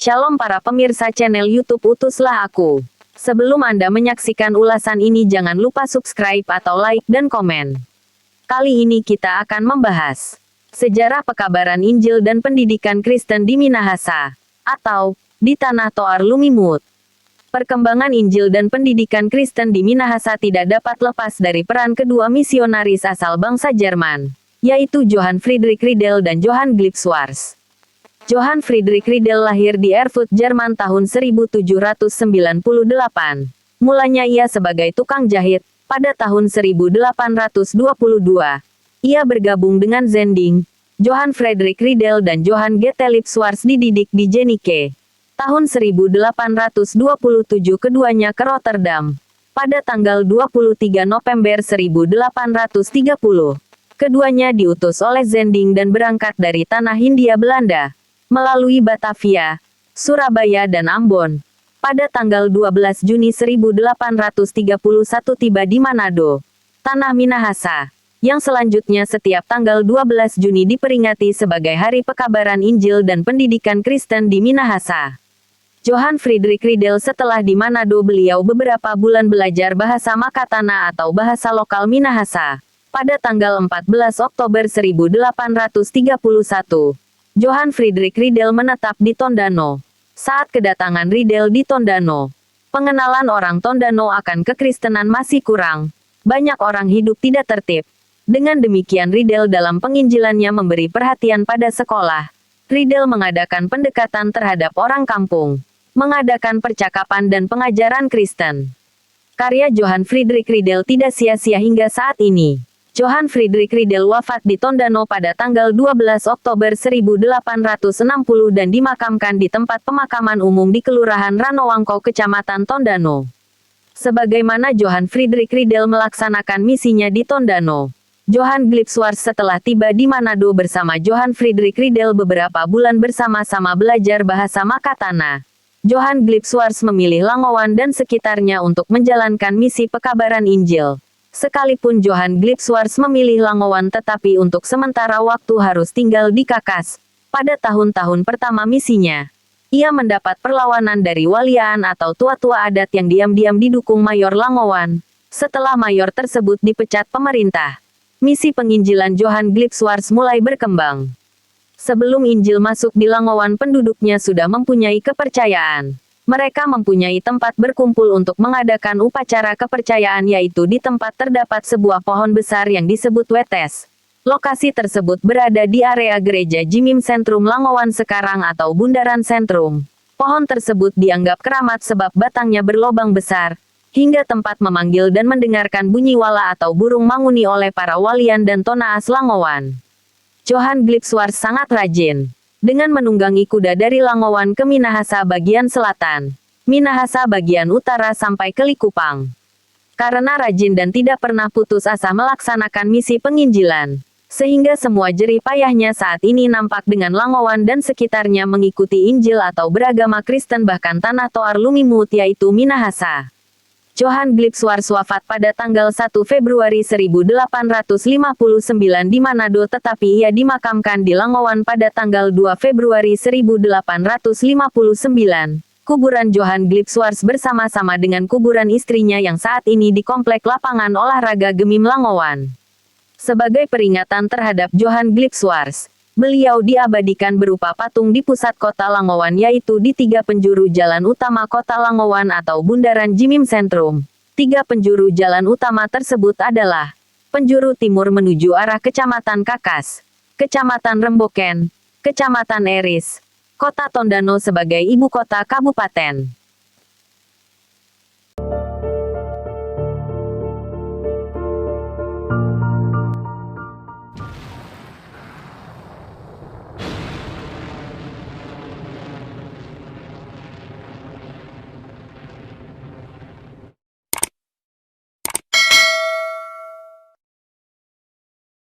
Shalom para pemirsa channel YouTube Utuslah Aku. Sebelum Anda menyaksikan ulasan ini jangan lupa subscribe atau like dan komen. Kali ini kita akan membahas sejarah pekabaran Injil dan pendidikan Kristen di Minahasa, atau di Tanah Toar Lumimut. Perkembangan Injil dan pendidikan Kristen di Minahasa tidak dapat lepas dari peran kedua misionaris asal bangsa Jerman, yaitu Johann Friedrich Riedel dan Johann Glipswarz. Johann Friedrich Riedel lahir di Erfurt, Jerman tahun 1798. Mulanya ia sebagai tukang jahit. Pada tahun 1822, ia bergabung dengan Zending. Johann Friedrich Riedel dan Johann Gotthelf Glipswarz dididik di Jennike. Tahun 1827 keduanya ke Rotterdam. Pada tanggal 23 November 1830, keduanya diutus oleh Zending dan berangkat dari tanah Hindia Belanda, melalui Batavia, Surabaya dan Ambon. Pada tanggal 12 Juni 1831 tiba di Manado, tanah Minahasa, yang selanjutnya setiap tanggal 12 Juni diperingati sebagai Hari Pekabaran Injil dan Pendidikan Kristen di Minahasa. Johann Friedrich Riedel setelah di Manado beliau beberapa bulan belajar bahasa Makatana atau bahasa lokal Minahasa. Pada tanggal 14 Oktober 1831, Johann Friedrich Riedel menetap di Tondano. Saat kedatangan Riedel di Tondano, pengenalan orang Tondano akan kekristenan masih kurang. Banyak orang hidup tidak tertib. Dengan demikian Riedel dalam penginjilannya memberi perhatian pada sekolah. Riedel mengadakan pendekatan terhadap orang kampung, mengadakan percakapan dan pengajaran Kristen. Karya Johann Friedrich Riedel tidak sia-sia hingga saat ini. Johann Friedrich Riedel wafat di Tondano pada tanggal 12 Oktober 1860 dan dimakamkan di tempat pemakaman umum di Kelurahan Ranowangko, Kecamatan Tondano. Sebagaimana Johann Friedrich Riedel melaksanakan misinya di Tondano, Johann Glipswarz setelah tiba di Manado bersama Johann Friedrich Riedel beberapa bulan bersama-sama belajar bahasa Makatana. Johann Glipswarz memilih Langowan dan sekitarnya untuk menjalankan misi pekabaran Injil. Sekalipun Johann Glipswarz memilih Langowan tetapi untuk sementara waktu harus tinggal di Kakas. Pada tahun-tahun pertama misinya, ia mendapat perlawanan dari waliaan atau tua-tua adat yang diam-diam didukung Mayor Langowan. Setelah mayor tersebut dipecat pemerintah, misi penginjilan Johann Glipswarz mulai berkembang. Sebelum Injil masuk di Langowan, penduduknya sudah mempunyai kepercayaan. Mereka mempunyai tempat berkumpul untuk mengadakan upacara kepercayaan, yaitu di tempat terdapat sebuah pohon besar yang disebut Wetes. Lokasi tersebut berada di area gereja Jimim Sentrum Langowan sekarang atau Bundaran Sentrum. Pohon tersebut dianggap keramat sebab batangnya berlobang besar, hingga tempat memanggil dan mendengarkan bunyi wala atau burung manguni oleh para walian dan tonaas Langowan. Johann Glipswarz sangat rajin dengan menunggangi kuda dari Langowan ke Minahasa bagian selatan, Minahasa bagian utara sampai ke Likupang. Karena rajin dan tidak pernah putus asa melaksanakan misi penginjilan, sehingga semua jerih payahnya saat ini nampak dengan Langowan dan sekitarnya mengikuti Injil atau beragama Kristen bahkan Tanah Toar Lumimut yaitu Minahasa. Johann Glipswarz wafat pada tanggal 1 Februari 1859 di Manado tetapi ia dimakamkan di Langowan pada tanggal 2 Februari 1859. Kuburan Johann Glipswarz bersama-sama dengan kuburan istrinya yang saat ini di Komplek Lapangan Olahraga Gemim Langowan. Sebagai peringatan terhadap Johann Glipswarz, beliau diabadikan berupa patung di pusat kota Langowan yaitu di 3 penjuru jalan utama kota Langowan atau Bundaran Jimim Sentrum. 3 penjuru jalan utama tersebut adalah penjuru timur menuju arah Kecamatan Kakas, Kecamatan Remboken, Kecamatan Eris, Kota Tondano sebagai ibu kota kabupaten.